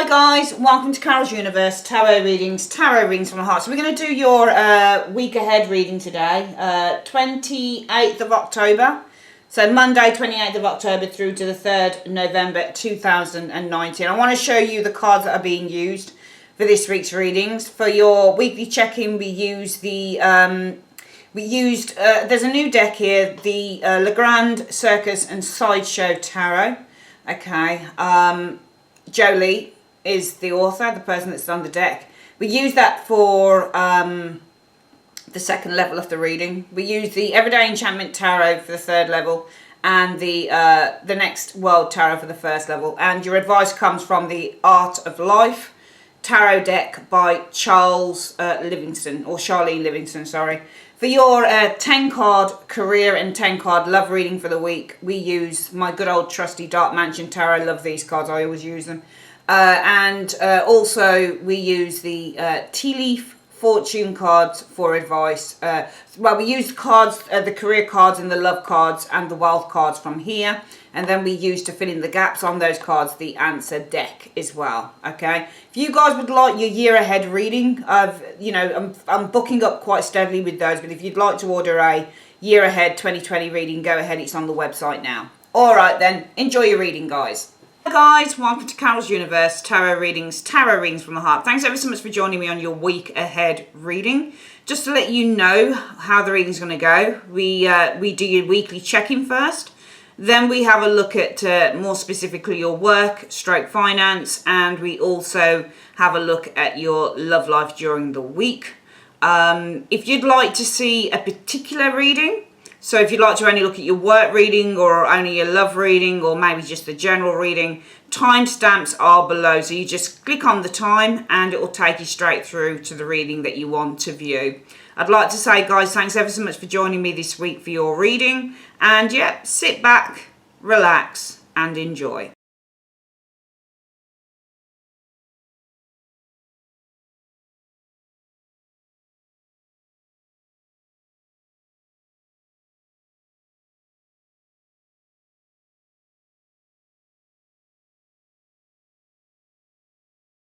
guys, welcome to Carol's Universe, tarot readings from the heart. So we're going to do your week ahead reading today, 28th of October. So Monday, 28th of October through to the 3rd November 2019. I want to show you the cards that are being used for this week's readings. For your weekly check-in, we use the, there's a new deck here, the Legrand, Circus and Sideshow Tarot. Okay, Jolie is the author, the person that's on the deck. We use that for the second level of the reading. We use the Everyday Enchantment Tarot for the third level and the Next World Tarot for the first level. And your advice comes from the Art of Life Tarot deck by Charlene Livingston, sorry. For your 10-card career and 10-card love reading for the week, we use my good old trusty Dark Mansion Tarot. I love these cards, I always use them. Also, we use the Tea Leaf Fortune cards for advice. We use cards, the career cards and the love cards and the wealth cards from here. And then we use to fill in the gaps on those cards the answer deck as well. Okay. If you guys would like your year ahead reading, I'm booking up quite steadily with those. But if you'd like to order a year ahead 2020 reading, go ahead. It's on the website now. All right then. Enjoy your reading, guys. Hi guys, welcome to Carol's Universe, tarot readings from the heart. Thanks ever so much for joining me on your week ahead reading. Just to let you know how the reading's going to go, we do your weekly check-in first. Then we have a look at more specifically your work, stroke finance, and we also have a look at your love life during the week. If you'd like to see a particular reading, so if you'd like to only look at your work reading or only your love reading or maybe just the general reading, timestamps are below. So you just click on the time and it will take you straight through to the reading that you want to view. I'd like to say, guys, thanks ever so much for joining me this week for your reading. And yeah, sit back, relax and enjoy.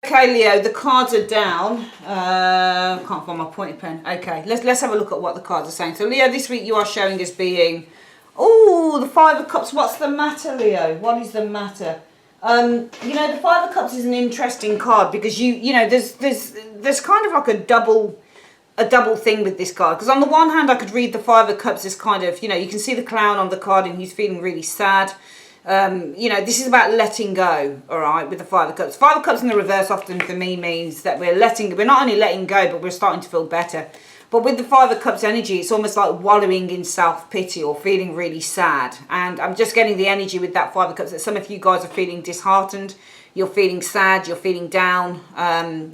Okay, Leo, the cards are down. Can't find my pointed pen. Okay, let's have a look at what the cards are saying. So, Leo, this week you are showing as being, the Five of Cups. What's the matter, Leo? What is the matter? The Five of Cups is an interesting card because there's kind of like a double thing with this card. Because on the one hand, I could read the Five of Cups as kind of, you can see the clown on the card and he's feeling really sad. This is about letting go, all right, with the Five of Cups. Five of Cups in the reverse often for me means that we're not only letting go, but we're starting to feel better. But with the Five of Cups energy, it's almost like wallowing in self-pity or feeling really sad. And I'm just getting the energy with that Five of Cups that some of you guys are feeling disheartened. You're feeling sad, you're feeling down,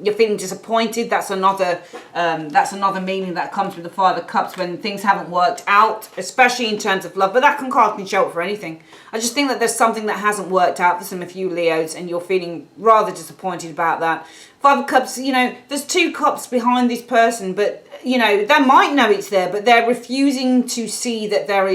you're feeling disappointed. That's another meaning that comes with the Five of Cups when things haven't worked out, especially in terms of love. But that card can show up for anything. I just think that there's something that hasn't worked out for some of you Leos and you're feeling rather disappointed about that. Five of Cups, there's two cups behind this person, but, they might know it's there, but they're refusing to see that there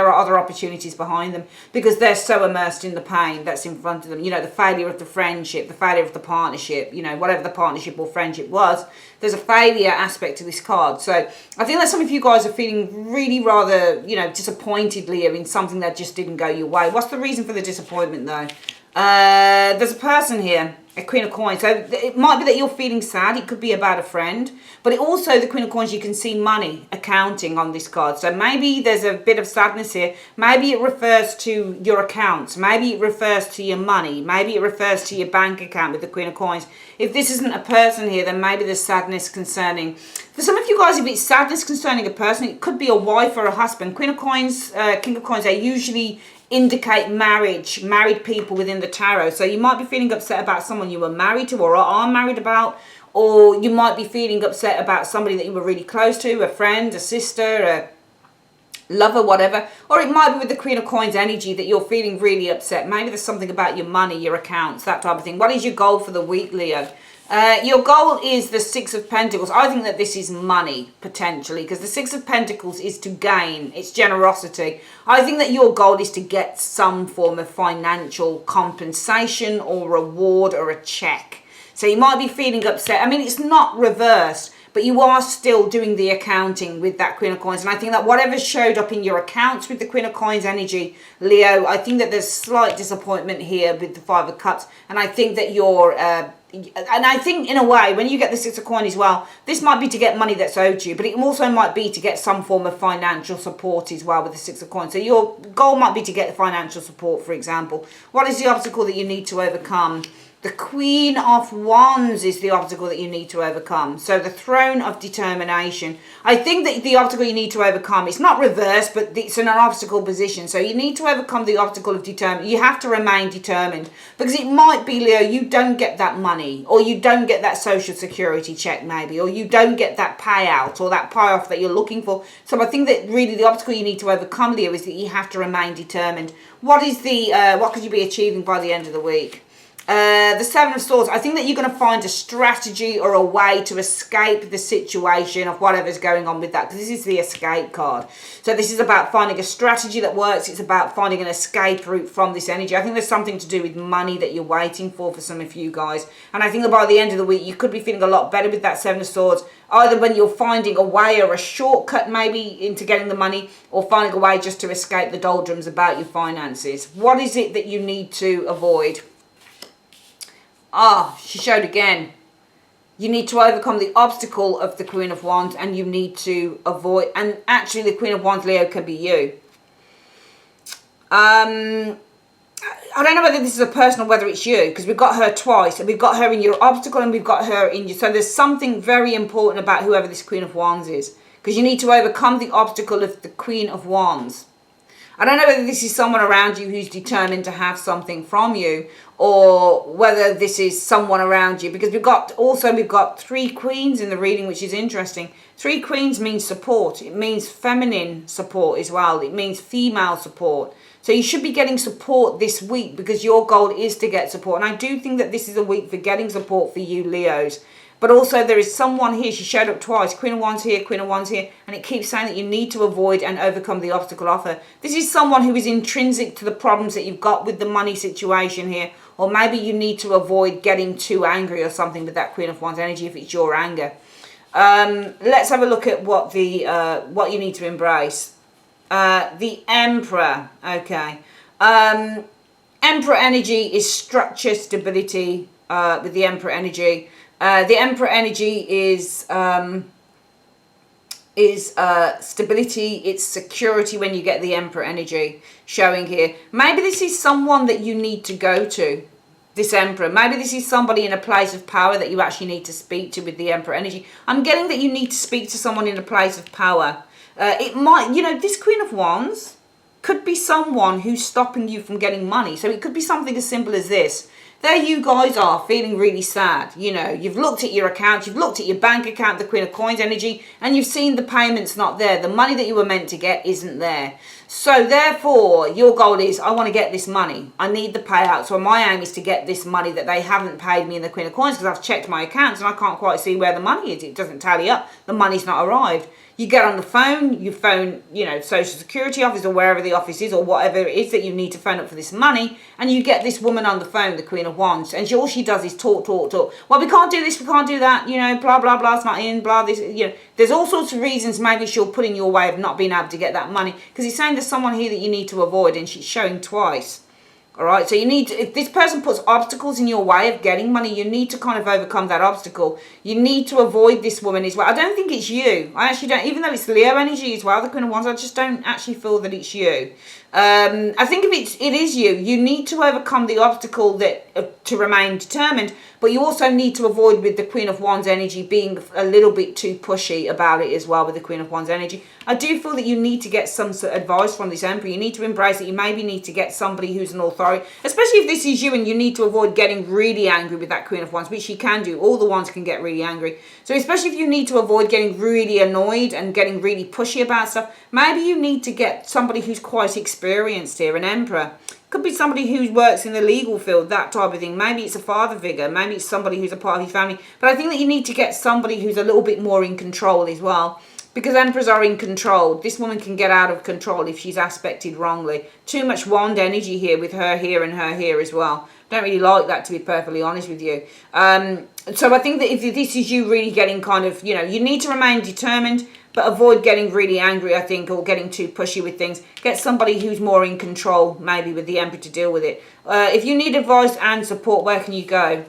are other opportunities behind them because they're so immersed in the pain that's in front of them. The failure of the friendship, the failure of the partnership, whatever the partnership or friendship was, there's a failure aspect to this card. So I think that some of you guys are feeling really rather, disappointed, Leo, in something that just didn't go your way. What's the reason for the disappointment, though? There's a person here, a Queen of Coins. So it might be that you're feeling sad. It could be about a friend. But also the Queen of Coins, you can see money accounting on this card. So maybe there's a bit of sadness here. Maybe it refers to your accounts. Maybe it refers to your money. Maybe it refers to your bank account with the Queen of Coins. If this isn't a person here, then maybe there's sadness concerning. For some of you guys, if it's sadness concerning a person, it could be a wife or a husband. Queen of Coins, King of Coins, they usually indicate married people within the tarot. So you might be feeling upset about someone you were married to or are married about, or you might be feeling upset about somebody that you were really close to, a friend, a sister, a lover, whatever. Or it might be with the Queen of Coins energy that you're feeling really upset. Maybe there's something about your money, your accounts, that type of thing. What is your goal for the week, Leo? Your goal is the Six of Pentacles. I think that this is money, potentially, because the Six of Pentacles is to gain. It's generosity. I think that your goal is to get some form of financial compensation or reward or a check. So you might be feeling upset. I mean, it's not reversed, but you are still doing the accounting with that Queen of Coins. And I think that whatever showed up in your accounts with the Queen of Coins energy, Leo, I think that there's slight disappointment here with the Five of Cups. And I think that you're, and I think in a way, when you get the Six of Coins as well, this might be to get money that's owed you, but it also might be to get some form of financial support as well with the Six of Coins. So your goal might be to get financial support, for example. What is the obstacle that you need to overcome? The Queen of Wands is the obstacle that you need to overcome. So the Throne of Determination. I think that the obstacle you need to overcome, it's not reversed, but it's in an obstacle position. So you need to overcome the obstacle of determined. You have to remain determined. Because it might be, Leo, you don't get that money. Or you don't get that social security check maybe. Or you don't get that payout or that payoff that you're looking for. So I think that really the obstacle you need to overcome, Leo, is that you have to remain determined. What is the, what could you be achieving by the end of the week? The Seven of Swords. I think that you're going to find a strategy or a way to escape the situation of whatever's going on with that. Because this is the escape card. So this is about finding a strategy that works. It's about finding an escape route from this energy. I think there's something to do with money that you're waiting for some of you guys. And I think that by the end of the week, you could be feeling a lot better with that Seven of Swords. Either when you're finding a way or a shortcut maybe into getting the money, or finding a way just to escape the doldrums about your finances. What is it that you need to avoid? Ah, she showed again. You need to overcome the obstacle of the Queen of Wands, and you need to avoid, and actually the Queen of Wands, Leo, could be you. I don't know whether this is a person or whether it's you, because we've got her twice, and we've got her in your obstacle and we've got her in you. So there's something very important about whoever this Queen of Wands is, because you need to overcome the obstacle of the Queen of Wands. I don't know whether this is someone around you who's determined to have something from you, or whether this is someone around you, because we've got three queens in the reading, which is interesting. Three queens means support. It means feminine support as well. It means female support. So you should be getting support this week, because your goal is to get support. And I do think that this is a week for getting support for you, Leos. But also there is someone here, she showed up twice, Queen of Wands here, Queen of Wands here, and it keeps saying that you need to avoid and overcome the obstacle of her. This is someone who is intrinsic to the problems that you've got with the money situation here, or maybe you need to avoid getting too angry or something with that Queen of Wands energy if it's your anger. Let's have a look at what you need to embrace. The Emperor, okay. Emperor energy is structure, stability with the Emperor energy. The Emperor energy is stability, it's security when you get the Emperor energy showing here. Maybe this is someone that you need to go to, this Emperor. Maybe this is somebody in a place of power that you actually need to speak to with the Emperor energy. I'm getting that you need to speak to someone in a place of power. It might, you know, this Queen of Wands could be someone who's stopping you from getting money. So it could be something as simple as this. There you guys are feeling really sad. You know, you've looked at your account, you've looked at your bank account, the Queen of Coins energy, and you've seen the payments not there. The money that you were meant to get isn't there. So therefore, your goal is, I want to get this money. I need the payout. So my aim is to get this money that they haven't paid me in the Queen of Coins, because I've checked my accounts and I can't quite see where the money is. It doesn't tally up. The money's not arrived. You get on the phone, you phone, you know, Social Security office or wherever the office is, or whatever it is that you need to phone up for this money, and you get this woman on the phone, the Queen of Wands, and all she does is talk. Well, we can't do this, we can't do that, you know, blah, blah, blah, it's not in, blah, this, you know. There's all sorts of reasons maybe she'll put in your way of not being able to get that money, because he's saying there's someone here that you need to avoid, and she's showing twice. All right, so you need to, if this person puts obstacles in your way of getting money, you need to kind of overcome that obstacle. You need to avoid this woman as well. I don't think it's you. I actually don't, even though it's Leo energy as well, the Queen of Wands, I just don't actually feel that it's you. I think if it is you, you need to overcome the obstacle that to remain determined, but you also need to avoid with the Queen of Wands energy being a little bit too pushy about it as well with the Queen of Wands energy. I do feel that you need to get some sort of advice from this Emperor. You need to embrace it. You maybe need to get somebody who's an authority, especially if this is you, and you need to avoid getting really angry with that Queen of Wands, which you can do. All the wands can get really angry. So especially if you need to avoid getting really annoyed and getting really pushy about stuff, maybe you need to get somebody who's quite experienced here, an Emperor. Could be somebody who works in the legal field, that type of thing. Maybe it's a father figure. Maybe it's somebody who's a part of your family. But I think that you need to get somebody who's a little bit more in control as well. Because Emperors are in control. This woman can get out of control if she's aspected wrongly. Too much wand energy here with her here and her here as well. Don't really like that, to be perfectly honest with you. So I think that if this is you really getting kind of, you know, you need to remain determined, but avoid getting really angry, I think, or getting too pushy with things. Get somebody who's more in control, maybe, with the Emperor to deal with it. If you need advice and support, where can you go?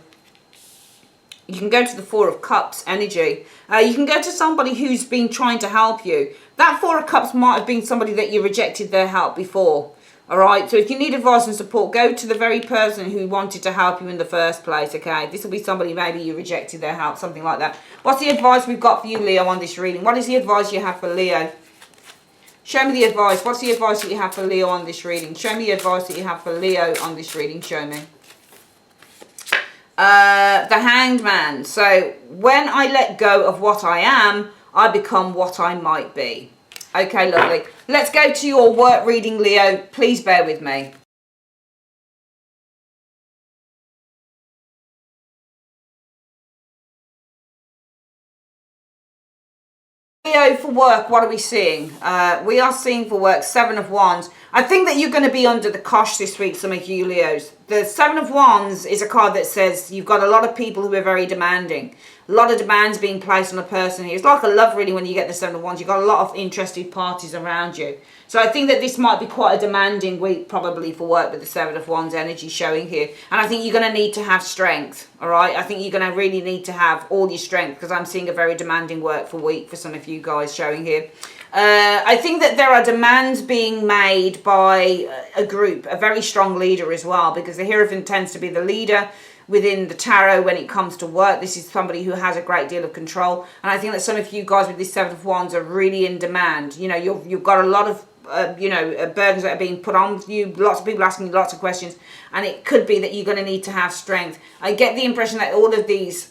You can go to the Four of Cups energy. You can go to somebody who's been trying to help you. That Four of Cups might have been somebody that you rejected their help before. All right, so if you need advice and support, go to the very person who wanted to help you in the first place, okay? This will be somebody maybe you rejected their help, something like that. What's the advice we've got for you, Leo, on this reading? What is the advice you have for Leo? Show me the advice. What's the advice that you have for Leo on this reading? Show me the advice that you have for Leo on this reading. Show me. The Hanged Man. So, when I let go of what I am, I become what I might be. Okay, lovely. Let's go to your work reading, Leo. Please bear with me. Leo, for work, what are we seeing? We are seeing for work, Seven of Wands. I think that you're going to be under the cosh this week, some of you Leos. The Seven of Wands is a card that says you've got a lot of people who are very demanding. A lot of demands being placed on a person here. It's like a love reading when you get the Seven of Wands. You've got a lot of interested parties around you. So I think that this might be quite a demanding week probably for work with the Seven of Wands energy showing here. And I think you're going to need to have strength, all right? I think you're going to really need to have all your strength because I'm seeing a very demanding work for week for some of you guys showing here. I think that there are demands being made by a group, a very strong leader as well, because the Hierophant tends to be the leader within the tarot when it comes to work. This is somebody who has a great deal of control. And I think that some of you guys with this Seven of Wands are really in demand. You know, you've got a lot of burdens that are being put on you, lots of people asking you lots of questions, and it could be that you're going to need to have strength. I get the impression that all of these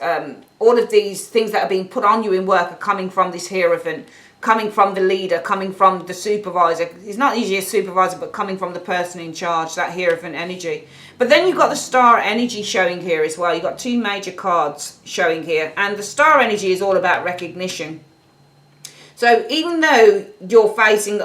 things that are being put on you in work are coming from this Hierophant, coming from the leader, coming from the supervisor. It's not usually a supervisor, but coming from the person in charge, that Hierophant energy. But then you've got the Star energy showing here as well. You've got two major cards showing here, and the Star energy is all about recognition. So even though you're facing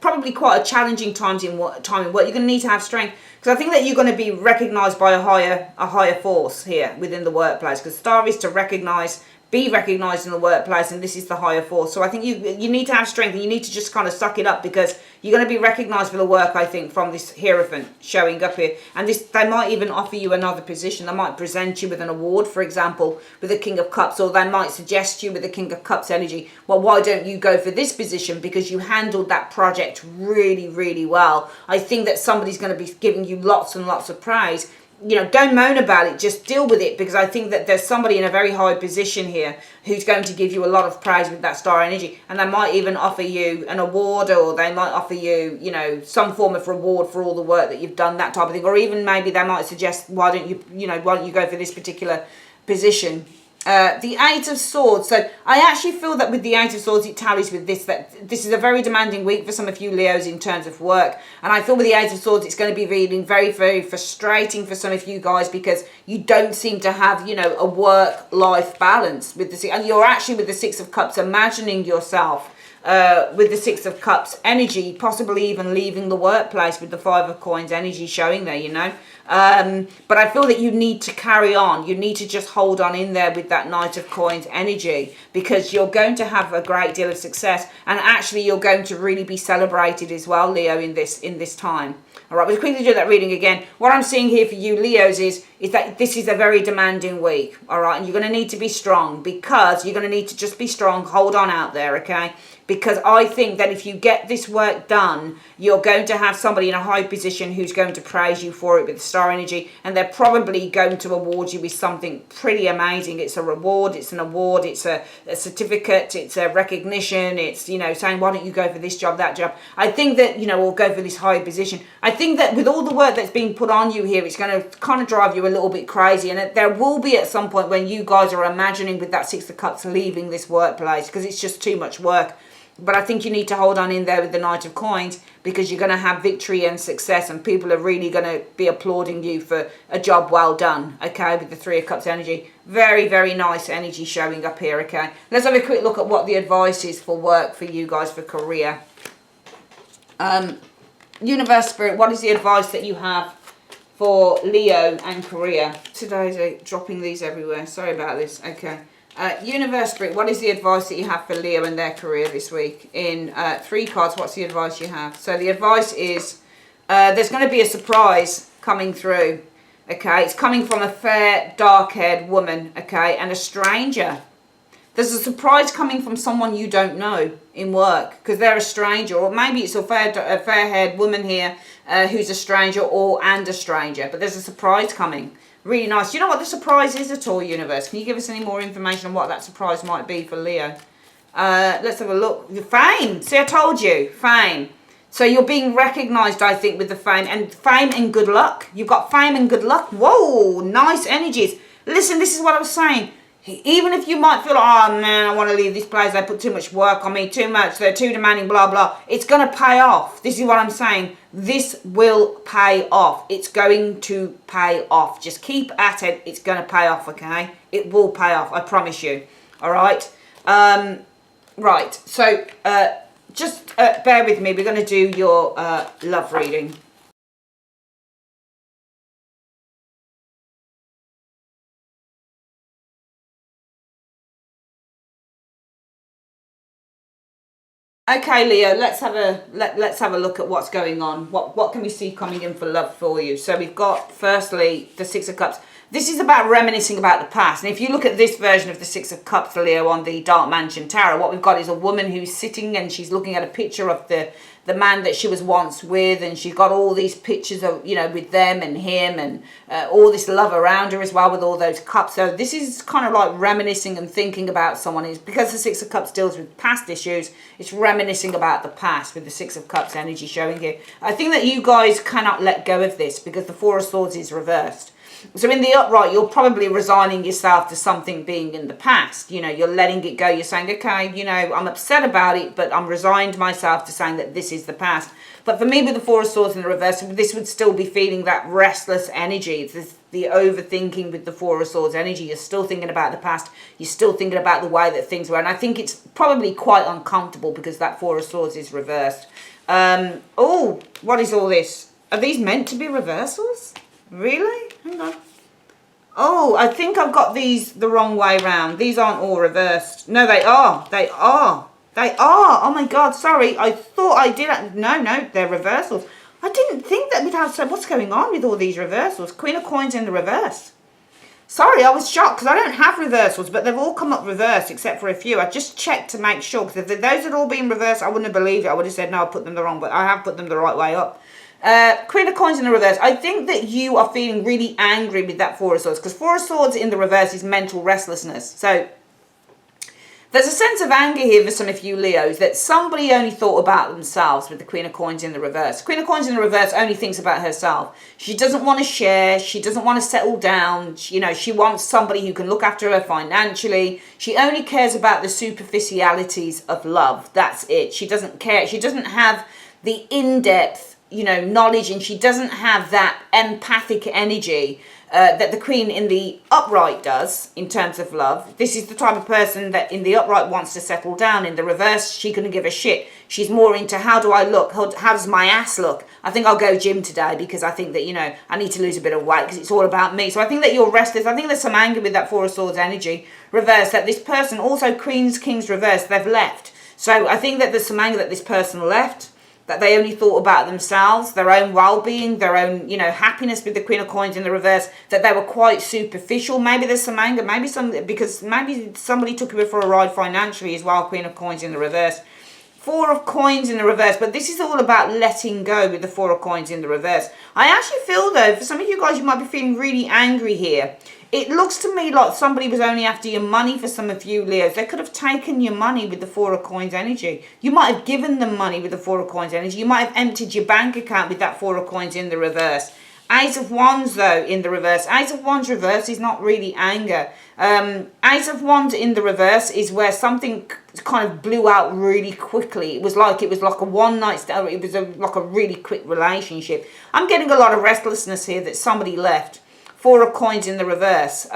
probably quite a challenging time in work, you're going to need to have strength, because I think that you're going to be recognised by a higher force here within the workplace. Because Star is to recognise, be recognised in the workplace, and this is the higher force. So I think you need to have strength, and you need to just kind of suck it up, because you're going to be recognised for the work, I think, from this Hierophant showing up here. And they might even offer you another position. They might present you with an award, for example, with the King of Cups, or they might suggest you with the King of Cups energy, well, why don't you go for this position because you handled that project really, really well. I think that somebody's going to be giving you lots and lots of praise. You know, don't moan about it, just deal with it, because I think that there's somebody in a very high position here who's going to give you a lot of praise with that Star energy, and they might even offer you an award, or they might offer you, you know, some form of reward for all the work that you've done, that type of thing. Or even maybe they might suggest, why don't you go for this particular position. The Eight of Swords. So I actually feel that with the Eight of Swords, it tallies with this, that this is a very demanding week for some of you Leos in terms of work. And I feel with the Eight of Swords, it's going to be really very, very frustrating for some of you guys, because you don't seem to have, you know, a work-life balance with the, and you're actually with the Six of Cups imagining yourself with the Six of Cups energy, possibly even leaving the workplace with the Five of Coins energy showing there, you know. But I feel that you need to carry on. You need to just hold on in there with that Knight of Coins energy, because you're going to have a great deal of success, and actually you're going to really be celebrated as well, Leo, in this time. All right, we'll quickly do that reading again. What I'm seeing here for you Leos is that this is a very demanding week, all right? And you're going to need to be strong, because you're going to need to just be strong, hold on out there, okay? Because I think that if you get this work done, you're going to have somebody in a high position who's going to praise you for it with the Star energy, and they're probably going to award you with something pretty amazing. It's a reward, it's an award, it's a certificate, it's a recognition, it's, you know, saying, why don't you go for this job, that job. I think that, you know, or go for this high position. I think that with all the work that's being put on you here, it's going to kind of drive you a little bit crazy, and there will be at some point when you guys are imagining with that Six of Cups leaving this workplace, because it's just too much work. But I think you need to hold on in there with the Knight of Coins, because you're going to have victory and success, and people are really going to be applauding you for a job well done, okay, with the Three of Cups energy. Very, very nice energy showing up here, okay. Let's have a quick look at what the advice is for work for you guys for career. Universe Spirit, what is the advice that you have for Leo and career? Today's dropping these everywhere. Sorry about this. Okay. Universe Spirit, what is the advice that you have for Leo and their career this week? In 3 cards, what's the advice you have? So the advice is there's going to be a surprise coming through. Okay. It's coming from a fair, dark-haired woman. Okay. And a stranger. There's a surprise coming from someone you don't know in work because they're a stranger, or maybe it's a fair-haired woman here who's a stranger and a stranger. But there's a surprise coming. Really nice. Do you know what the surprise is at all, Universe? Can you give us any more information on what that surprise might be for Leo? Let's have a look. Fame. See, I told you. Fame. So you're being recognised, I think, with the fame. And fame and good luck. You've got fame and good luck. Whoa, nice energies. Listen, this is what I was saying. Even if you might feel, oh man, I want to leave this place, they put too much work on me, too much, they're too demanding, blah, blah. It's going to pay off. This is what I'm saying. This will pay off. It's going to pay off. Just keep at it. It's going to pay off, okay? It will pay off, I promise you. All right? Right. So, just bear with me. We're going to do your love reading. Okay, Leo, let's have a look at what's going on. What can we see coming in for love for you? So we've got, firstly, the Six of Cups. This is about reminiscing about the past. And if you look at this version of the Six of Cups, Leo, on the Dark Mansion Tarot, what we've got is a woman who's sitting and she's looking at a picture of the man that she was once with, and she's got all these pictures of, you know, with them and him, and all this love around her as well with all those cups. So this is kind of like reminiscing and thinking about someone. Is because the Six of Cups deals with past issues, it's reminiscing about the past with the Six of Cups energy showing here. I think that you guys cannot let go of this because the Four of Swords is reversed. So in the upright, you're probably resigning yourself to something being in the past. You know, you're letting it go. You're saying, okay, you know, I'm upset about it, but I'm resigned myself to saying that this is the past. But for me, with the Four of Swords in the reverse, this would still be feeling that restless energy. It's the overthinking with the Four of Swords energy. You're still thinking about the past. You're still thinking about the way that things were. And I think it's probably quite uncomfortable because that Four of Swords is reversed. Oh, what is all this? Are these meant to be reversals? Really? Hang on. Oh, I think I've got these the wrong way round. These aren't all reversed. No, they are. They are. They are. Oh my God, sorry. I thought I did. No, they're reversals. I didn't think that we'd have, so what's going on with all these reversals? Queen of Coins in the reverse. Sorry, I was shocked because I don't have reversals, but they've all come up reversed except for a few. I just checked to make sure, because if those had all been reversed, I wouldn't have believed it. I would have said, no, I put them the wrong, but I have put them the right way up. Queen of Coins in the reverse. I think that you are feeling really angry with that Four of Swords, because Four of Swords in the reverse is mental restlessness. So there's a sense of anger here for some of you Leos that somebody only thought about themselves with the Queen of Coins in the reverse. Queen of Coins in the reverse only thinks about herself. She doesn't want to share. She doesn't want to settle down. You know, she wants somebody who can look after her financially. She only cares about the superficialities of love. That's it. She doesn't care. She doesn't have the in-depth, you know, knowledge, and she doesn't have that empathic energy that the Queen in the upright does in terms of love. This is the type of person that in the upright wants to settle down. In the reverse, she couldn't give a shit. She's more into, how do I look? How does my ass look? I think I'll go gym today because I think that, you know, I need to lose a bit of weight because it's all about me. So I think that you're restless. I think there's some anger with that Four of Swords energy reverse, that this person, also Queens, Kings reverse, they've left. So I think that there's some anger that this person left, that they only thought about themselves, their own well-being, their own, you know, happiness with the Queen of Coins in the reverse, that they were quite superficial. Maybe there's some anger, because maybe somebody took you for a ride financially as well, Queen of Coins in the reverse. Four of Coins in the reverse, but this is all about letting go with the Four of Coins in the reverse. I actually feel, though, for some of you guys, you might be feeling really angry here. It looks to me like somebody was only after your money for some of you Leos. They could have taken your money with the Four of Coins energy. You might have given them money with the Four of Coins energy. You might have emptied your bank account with that Four of Coins in the reverse. Ace of Wands, though, in the reverse. Ace of Wands reverse is not really anger. Ace of Wands in the reverse is where something kind of blew out really quickly. It was like a one night stand. It was like a really quick relationship. I'm getting a lot of restlessness here that somebody left. Four of Coins in the reverse,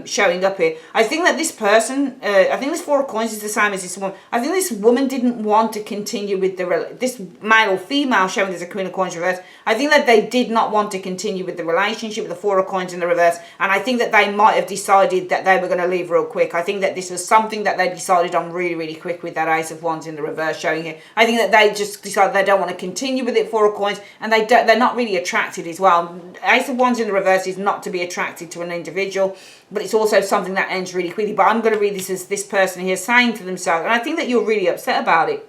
showing up here. I think that this person, I think this Four of Coins is the same as this woman. I think this woman didn't want to continue with this male or female showing as a Queen of Coins reverse. I think that they did not want to continue with the relationship with the Four of Coins in the reverse. And I think that they might have decided that they were going to leave real quick. I think that this was something that they decided on really, really quick with that Ace of Wands in the reverse showing here. I think that they just decided they don't want to continue with it, Four of Coins, and they're not really attracted as well. Ace of Wands in the reverse is not to be attracted to an individual, but it's also something that ends really quickly. But I'm going to read this as this person here saying to themselves, and I think that you're really upset about it.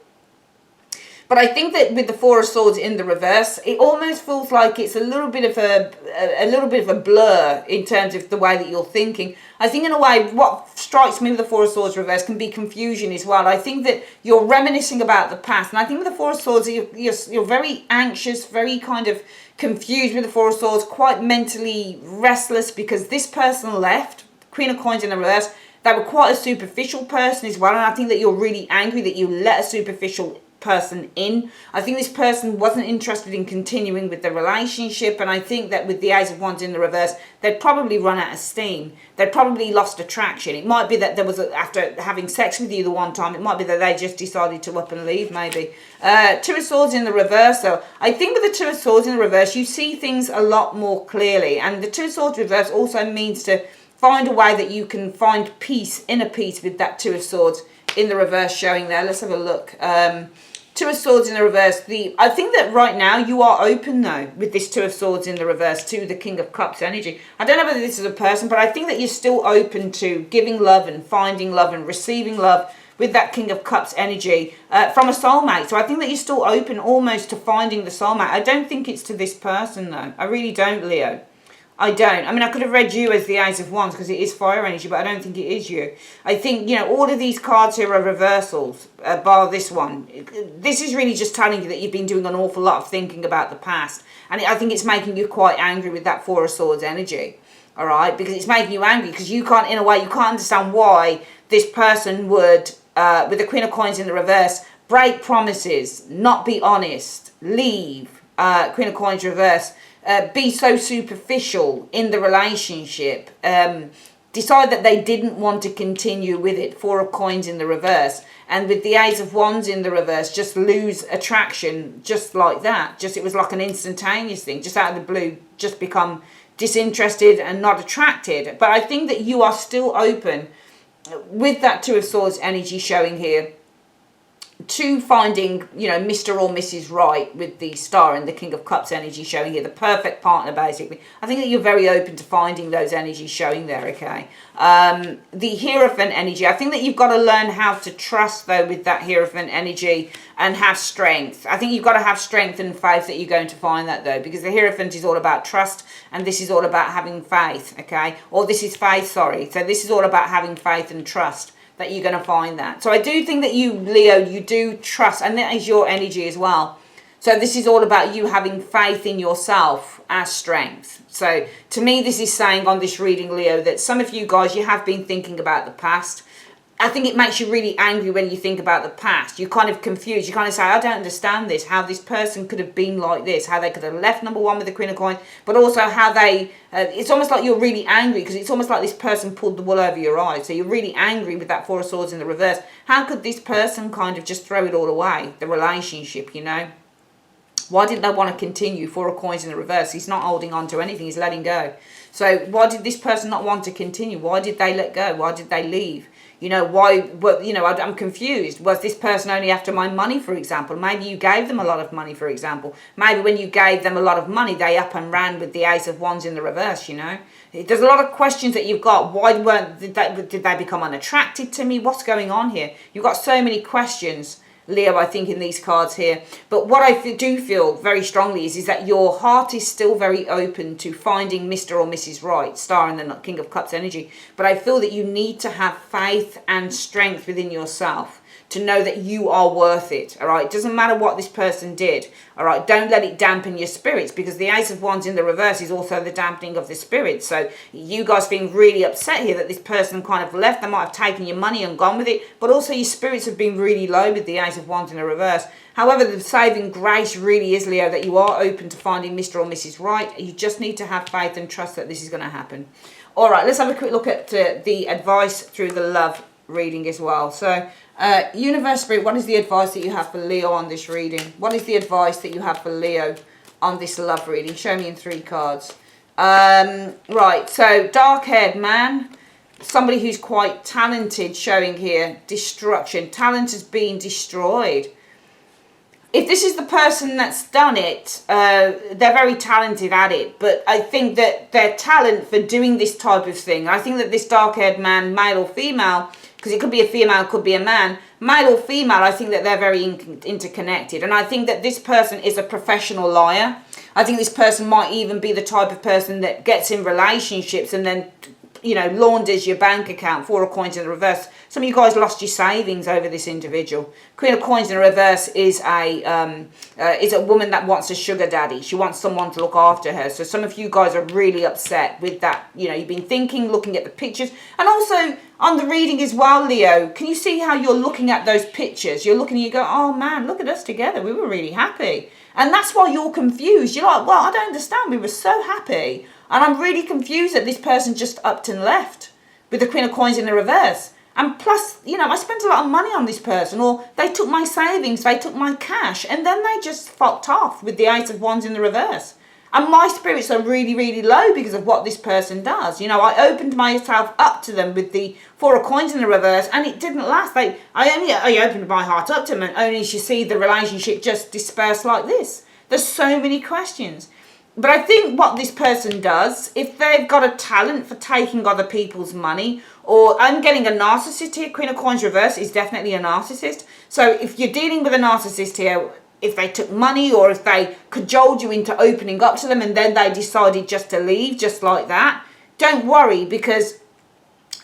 But I think that with the Four of Swords in the reverse, it almost feels like it's a little bit of a blur in terms of the way that you're thinking. I think in a way, what strikes me with the Four of Swords reverse can be confusion as well. I think that you're reminiscing about the past, and I think with the Four of Swords, you're very anxious, very kind of confused with the Four of Swords, quite mentally restless because this person left. Queen of Coins in the reverse. They were quite a superficial person as well, and I think that you're really angry that you let a superficial person in. I think this person wasn't interested in continuing with the relationship, and I think that with the Ace of Wands in the reverse, they'd probably run out of steam. They'd probably lost attraction. It might be that there was after having sex with you the one time, it might be that they just decided to up and leave maybe. Two of Swords in the reverse though. I think with the Two of Swords in the reverse, you see things a lot more clearly, and the Two of Swords reverse also means to find a way that you can find peace, inner peace with that Two of Swords in the reverse showing there. Let's have a look. Two of Swords in the reverse. I think that right now you are open though with this Two of Swords in the reverse to the King of Cups energy. I don't know whether this is a person, but I think that you're still open to giving love and finding love and receiving love with that King of Cups energy from a soulmate. So I think that you're still open almost to finding the soulmate. I don't think it's to this person though. I really don't, Leo. I don't. I mean, I could have read you as the Ace of Wands because it is fire energy, but I don't think it is you. I think, you know, all of these cards here are reversals, bar this one. This is really just telling you that you've been doing an awful lot of thinking about the past. And I think it's making you quite angry with that Four of Swords energy. All right? Because it's making you angry because you can't, in a way, you can't understand why this person would, with the Queen of Coins in the reverse, break promises, not be honest, leave, Queen of Coins reverse, be so superficial in the relationship, decide that they didn't want to continue with it, Four of Coins in the reverse, and with the Ace of Wands in the reverse, just lose attraction just like that. Just, it was like an instantaneous thing, just out of the blue, just become disinterested and not attracted. But I think that you are still open with that Two of Swords energy showing here to finding, you know, Mr. or Mrs. Right with the Star and the King of Cups energy showing here, the perfect partner basically. I think that you're very open to finding those energies showing there, okay? The Hierophant energy, I think that you've got to learn how to trust though with that Hierophant energy and have strength. I think you've got to have strength and faith that you're going to find that though, because the Hierophant is all about trust and this is all about having faith, okay? Or this is faith, sorry. So this is all about having faith and trust that you're going to find that. So I do think that you, Leo, you do trust, and that is your energy as well. So this is all about you having faith in yourself as strength. So to me, this is saying on this reading, Leo, that some of you guys, you have been thinking about the past. I think it makes you really angry when you think about the past. You're kind of confused. You kind of say, I don't understand this, how this person could have been like this, how they could have left number one with the Queen of Coins, but also how they, it's almost like you're really angry because it's almost like this person pulled the wool over your eyes. So you're really angry with that Four of Swords in the reverse. How could this person kind of just throw it all away, the relationship, you know? Why didn't they want to continue? Four of Coins in the reverse. He's not holding on to anything. He's letting go. So why did this person not want to continue? Why did they let go? Why did they leave? You know, why, well, you know, I'm confused. Was this person only after my money, for example? Maybe you gave them a lot of money, for example. Maybe when you gave them a lot of money, they up and ran with the Ace of Wands in the reverse, you know. There's a lot of questions that you've got. Why did they become unattracted to me? What's going on here? You've got so many questions Leo, I think, in these cards here. But what I do feel very strongly is that your heart is still very open to finding Mr. or Mrs. Right, star in the King of Cups energy. But I feel that you need to have faith and strength within yourself to know that you are worth it, all right? It doesn't matter what this person did, all right? Don't let it dampen your spirits, because the Ace of Wands in the reverse is also the dampening of the spirits. So you guys being really upset here that this person kind of left, they might have taken your money and gone with it, but also your spirits have been really low with the Ace of Wands in the reverse. However, the saving grace really is, Leo, that you are open to finding Mr. or Mrs. Right. You just need to have faith and trust that this is going to happen. All right, let's have a quick look at the advice through the love reading as well. So Universe Spirit, what is the advice that you have for Leo on this reading? What is the advice that you have for Leo on this love reading? Show me in 3 cards. Right, so dark-haired man, somebody who's quite talented, showing here destruction. Talent has been destroyed. If this is the person that's done it, they're very talented at it. But I think that their talent for doing this type of thing, I think that this dark-haired man, male or female, because it could be a female, it could be a man, male or female, I think that they're very interconnected. And I think that this person is a professional liar. I think this person might even be the type of person that gets in relationships and then, you know, launders your bank account. 4 of Coins in the reverse. Some of you guys lost your savings over this individual. Queen of Coins in the reverse is a woman that wants a sugar daddy. She wants someone to look after her. So some of you guys are really upset with that. You know, you've been thinking, looking at the pictures. And also on the reading as well, Leo, can you see how you're looking at those pictures? You're looking and you go, oh man, look at us together. We were really happy. And that's why you're confused. You're like, well, I don't understand. We were so happy. And I'm really confused that this person just upped and left with the Queen of Coins in the reverse. And plus, you know, I spent a lot of money on this person, or they took my savings, they took my cash, and then they just fucked off with the Ace of Wands in the reverse. And my spirits are really, really low because of what this person does. You know, I opened myself up to them with the 4 of Coins in the reverse, and it didn't last. I opened my heart up to them, and only to see the relationship just disperse like this. There's so many questions. But I think what this person does, if they've got a talent for taking other people's money, or I'm getting a narcissist here, Queen of Coins reverse is definitely a narcissist. So if you're dealing with a narcissist here, if they took money or if they cajoled you into opening up to them and then they decided just to leave, just like that, don't worry, because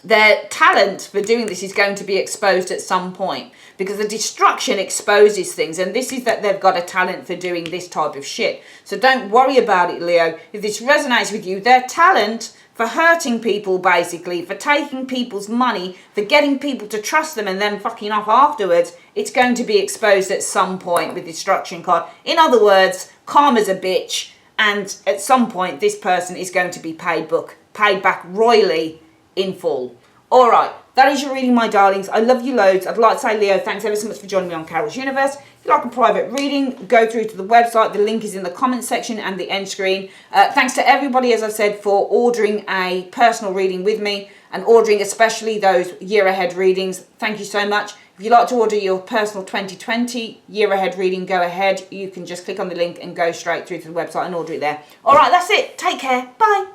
their talent for doing this is going to be exposed at some point, because the destruction exposes things, and this is that they've got a talent for doing this type of shit. So don't worry about it, Leo. If this resonates with you, their talent for hurting people, basically, for taking people's money, for getting people to trust them and then fucking off afterwards, it's going to be exposed at some point with the destruction card. In other words, karma's a bitch, and at some point this person is going to be paid back royally in full. All right, that is your reading, my darlings. I love you loads. I'd like to say, Leo, thanks ever so much for joining me on Carol's Universe. If you like a private reading, go through to the website. The link is in the comment section and the end screen. Thanks to everybody, as I said, for ordering a personal reading with me and ordering especially those year ahead readings. Thank you so much. If you'd like to order your personal 2020 year ahead reading, go ahead. You can just click on the link and go straight through to the website and order it there. All right, that's it. Take care. Bye.